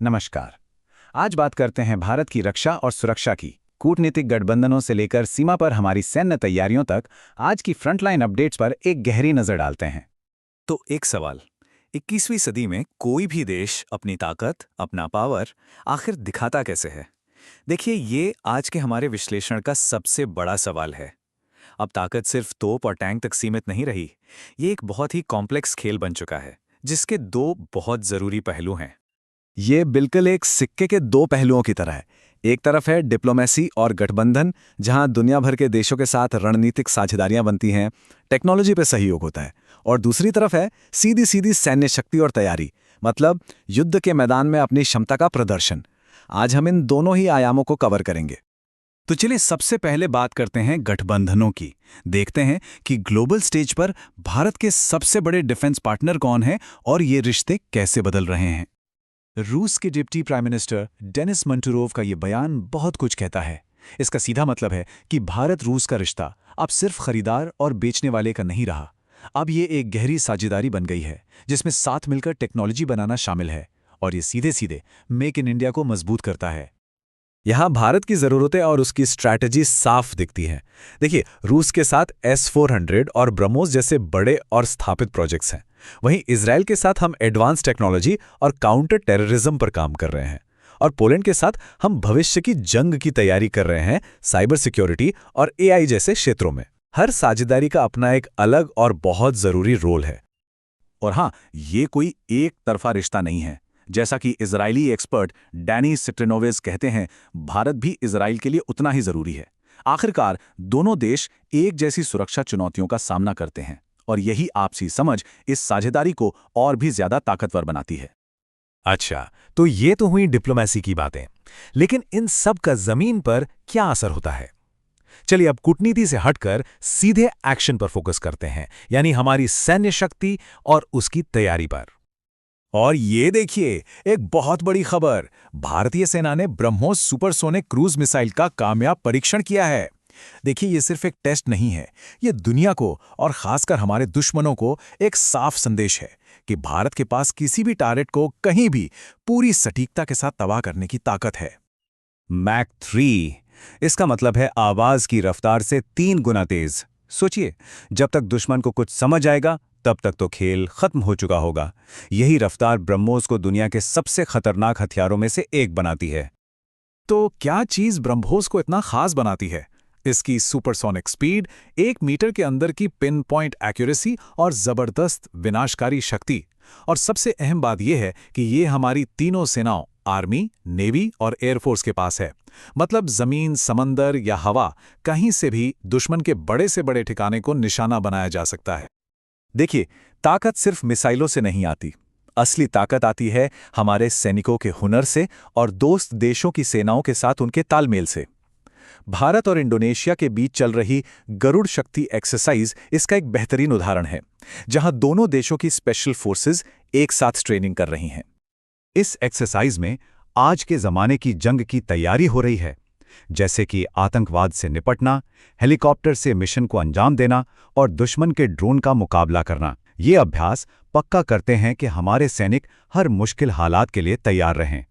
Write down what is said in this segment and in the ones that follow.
नमस्कार। आज बात करते हैं भारत की रक्षा और सुरक्षा की। कूटनीतिक गठबंधनों से लेकर सीमा पर हमारी सैन्य तैयारियों तक आज की फ्रंटलाइन अपडेट्स पर एक गहरी नजर डालते हैं। तो एक सवाल, 21वीं सदी में कोई भी देश अपनी ताकत, अपना पावर आखिर दिखाता कैसे है? देखिए, ये आज के हमारे विश्लेषण का सबसे बड़ा सवाल है। अब ताकत सिर्फ तोप और टैंक तक सीमित नहीं रही। ये एक बहुत ही कॉम्प्लेक्स खेल बन चुका है, जिसके दो बहुत जरूरी पहलू हैं। ये बिल्कुल एक सिक्के के दो पहलुओं की तरह है। एक तरफ है डिप्लोमेसी और गठबंधन, जहां दुनिया भर के देशों के साथ रणनीतिक साझेदारियां बनती हैं, टेक्नोलॉजी पे सहयोग होता है। और दूसरी तरफ है सीधी सीधी सैन्य शक्ति और तैयारी, मतलब युद्ध के मैदान में अपनी क्षमता का प्रदर्शन। आज हम इन दोनों ही आयामों को कवर करेंगे। तो चलिए सबसे पहले बात करते हैं गठबंधनों की। देखते हैं कि ग्लोबल स्टेज पर भारत के सबसे बड़े डिफेंस पार्टनर कौन हैं और ये रिश्ते कैसे बदल रहे हैं। रूस के डिप्टी प्राइम मिनिस्टर डेनिस मंटूरोव का ये बयान बहुत कुछ कहता है। इसका सीधा मतलब है कि भारत रूस का रिश्ता अब सिर्फ खरीदार और बेचने वाले का नहीं रहा। अब ये एक गहरी साझेदारी बन गई है, जिसमें साथ मिलकर टेक्नोलॉजी बनाना शामिल है, और ये सीधे सीधे मेक इन इंडिया को मजबूत करता है। यहाँ भारत की ज़रूरतें और उसकी स्ट्रैटेजी साफ दिखती हैं। देखिए, रूस के साथ S-400 और ब्रह्मोस जैसे बड़े और स्थापित प्रोजेक्ट्स हैं। वहीं इजराइल के साथ हम एडवांस टेक्नोलॉजी और काउंटर टेररिज्म पर काम कर रहे हैं। और पोलैंड के साथ हम भविष्य की जंग की तैयारी कर रहे हैं, साइबर सिक्योरिटी और AI जैसे क्षेत्रों में। हर साझेदारी का अपना एक अलग और बहुत ज़रूरी रोल है। और हाँ, ये कोई एक तरफा रिश्ता नहीं है। जैसा कि इजरायली एक्सपर्ट डैनी सिट्रिनोविस कहते हैं, भारत भी इजराइल के लिए उतना ही जरूरी है। आखिरकार दोनों देश एक जैसी सुरक्षा चुनौतियों का सामना करते हैं, और यही आपसी समझ इस साझेदारी को और भी ज्यादा ताकतवर बनाती है। अच्छा, तो ये तो हुई डिप्लोमेसी की बातें, लेकिन इन सब का जमीन पर क्या असर होता है? चलिए अब कूटनीति से हटकर सीधे एक्शन पर फोकस करते हैं, यानी हमारी सैन्य शक्ति और उसकी तैयारी पर। और ये देखिए, एक बहुत बड़ी खबर, भारतीय सेना ने ब्रह्मोस सुपरसोनिक क्रूज मिसाइल का कामयाब परीक्षण किया है। देखिए, ये सिर्फ एक टेस्ट नहीं है, ये दुनिया को और खासकर हमारे दुश्मनों को एक साफ संदेश है कि भारत के पास किसी भी टारगेट को कहीं भी पूरी सटीकता के साथ तबाह करने की ताकत है। मैक 3, इसका मतलब है आवाज की रफ्तार से 3 गुना तेज। सोचिए, जब तक दुश्मन को कुछ समझ आएगा तब तक तो खेल खत्म हो चुका होगा। यही रफ्तार ब्रह्मोस को दुनिया के सबसे खतरनाक हथियारों में से एक बनाती है। तो क्या चीज ब्रह्मोस को इतना खास बनाती है? इसकी सुपरसोनिक स्पीड, 1 मीटर के अंदर की पिन पॉइंट एक्यूरेसी और जबरदस्त विनाशकारी शक्ति। और सबसे अहम बात यह है कि ये हमारी तीनों सेनाओं, आर्मी, नेवी और एयरफोर्स के पास है। मतलब जमीन, समंदर या हवा, कहीं से भी दुश्मन के बड़े से बड़े ठिकाने को निशाना बनाया जा सकता है। देखिए, ताकत सिर्फ मिसाइलों से नहीं आती। असली ताकत आती है हमारे सैनिकों के हुनर से और दोस्त देशों की सेनाओं के साथ उनके तालमेल से। भारत और इंडोनेशिया के बीच चल रही गरुड़ शक्ति एक्सरसाइज इसका एक बेहतरीन उदाहरण है, जहां दोनों देशों की स्पेशल फोर्सेस एक साथ ट्रेनिंग कर रही हैं। इस एक्सरसाइज में आज के जमाने की जंग की तैयारी हो रही है, जैसे कि आतंकवाद से निपटना, हेलीकॉप्टर से मिशन को अंजाम देना और दुश्मन के ड्रोन का मुकाबला करना। ये अभ्यास पक्का करते हैं कि हमारे सैनिक हर मुश्किल हालात के लिए तैयार रहें।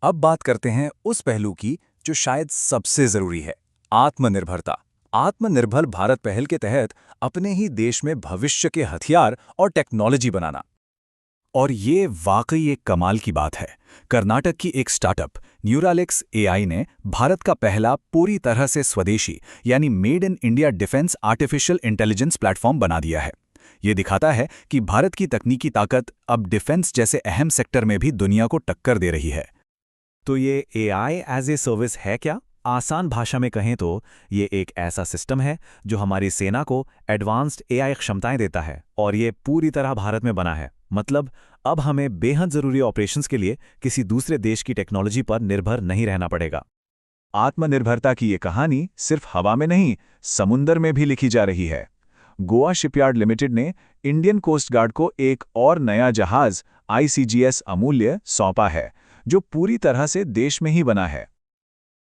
अब बात करते हैं उस पहलू की जो शायद सबसे जरूरी है, आत्मनिर्भरता। आत्मनिर्भर भारत पहल के तहत अपने ही देश में भविष्य के हथियार और टेक्नोलॉजी बनाना। और ये वाकई एक कमाल की बात है। कर्नाटक की एक स्टार्टअप न्यूरालिक्स AI ने भारत का पहला पूरी तरह से स्वदेशी यानी made in India defence artificial intelligence platform बना दिया है। ये दिखाता है कि भारत की तकनीकी ताकत अब डिफेंस जैसे अहम सेक्टर में भी दुनिया को टक्कर दे रही है। तो ये AI एज ए सर्विस है क्या? आसान भाषा में कहें तो ये एक ऐसा सिस्टम है जो हमारी सेना को एडवांस्ड AI क्षमताएं देता है, और ये पूरी तरह भारत में बना है। मतलब अब हमें बेहद जरूरी ऑपरेशंस के लिए किसी दूसरे देश की टेक्नोलॉजी पर निर्भर नहीं रहना पड़ेगा। आत्मनिर्भरता की ये कहानी सिर्फ हवा में नहीं, समुंदर में भी लिखी जा रही है। गोवा शिपयार्ड लिमिटेड ने इंडियन कोस्ट गार्ड को एक और नया जहाज ICGS अमूल्य सौंपा है, जो पूरी तरह से देश में ही बना है।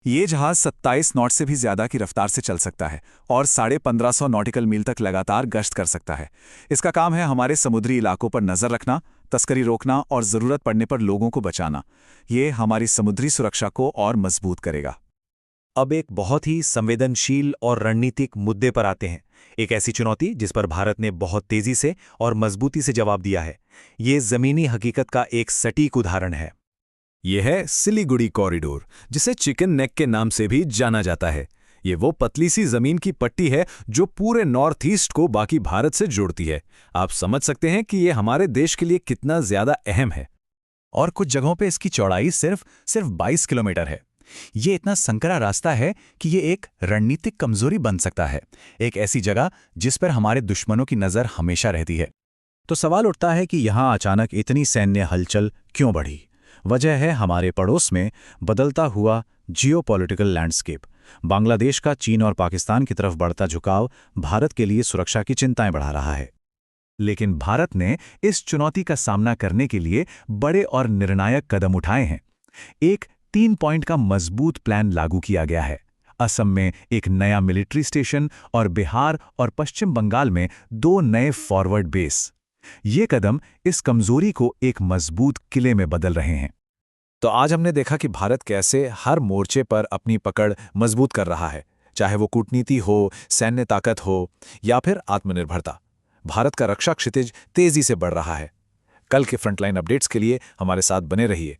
ये जहाज 27 नॉट से भी ज्यादा की रफ्तार से चल सकता है और 1550 नॉटिकल मील तक लगातार गश्त कर सकता है। इसका काम है हमारे समुद्री इलाकों पर नजर रखना, तस्करी रोकना और जरूरत पड़ने पर लोगों को बचाना, ये हमारी समुद्री सुरक्षा को और मजबूत करेगा। अब एक बहुत ही संवेदनशील और रणनीतिक मुद्दे पर आते हैं, एक ऐसी चुनौती जिस पर भारत ने बहुत तेजी से और मजबूती से जवाब दिया है। ये जमीनी हकीकत का एक सटीक उदाहरण है। यह है सिलीगुड़ी कॉरिडोर, जिसे चिकन नेक के नाम से भी जाना जाता है। ये वो पतली सी जमीन की पट्टी है जो पूरे नॉर्थ ईस्ट को बाकी भारत से जोड़ती है। आप समझ सकते हैं कि ये हमारे देश के लिए कितना ज्यादा अहम है। और कुछ जगहों पे इसकी चौड़ाई सिर्फ 22 किलोमीटर है। ये इतना संकरा रास्ता है कि ये एक रणनीतिक कमजोरी बन सकता है, एक ऐसी जगह जिस पर हमारे दुश्मनों की नजर हमेशा रहती है। तो सवाल उठता है कि यहाँ अचानक इतनी सैन्य हलचल क्यों बढ़ी? वजह है हमारे पड़ोस में बदलता हुआ जियोपॉलिटिकल लैंडस्केप। बांग्लादेश का चीन और पाकिस्तान की तरफ बढ़ता झुकाव भारत के लिए सुरक्षा की चिंताएं बढ़ा रहा है। लेकिन भारत ने इस चुनौती का सामना करने के लिए बड़े और निर्णायक कदम उठाए हैं। एक 3 पॉइंट का मजबूत प्लान लागू किया गया है। असम में एक नया मिलिट्री स्टेशन और बिहार और पश्चिम बंगाल में 2 नए फॉरवर्ड बेस। ये कदम इस कमजोरी को एक मजबूत किले में बदल रहे हैं। तो आज हमने देखा कि भारत कैसे हर मोर्चे पर अपनी पकड़ मजबूत कर रहा है, चाहे वो कूटनीति हो, सैन्य ताकत हो या फिर आत्मनिर्भरता। भारत का रक्षा क्षितिज तेजी से बढ़ रहा है। कल के फ्रंटलाइन अपडेट्स के लिए हमारे साथ बने रहिए।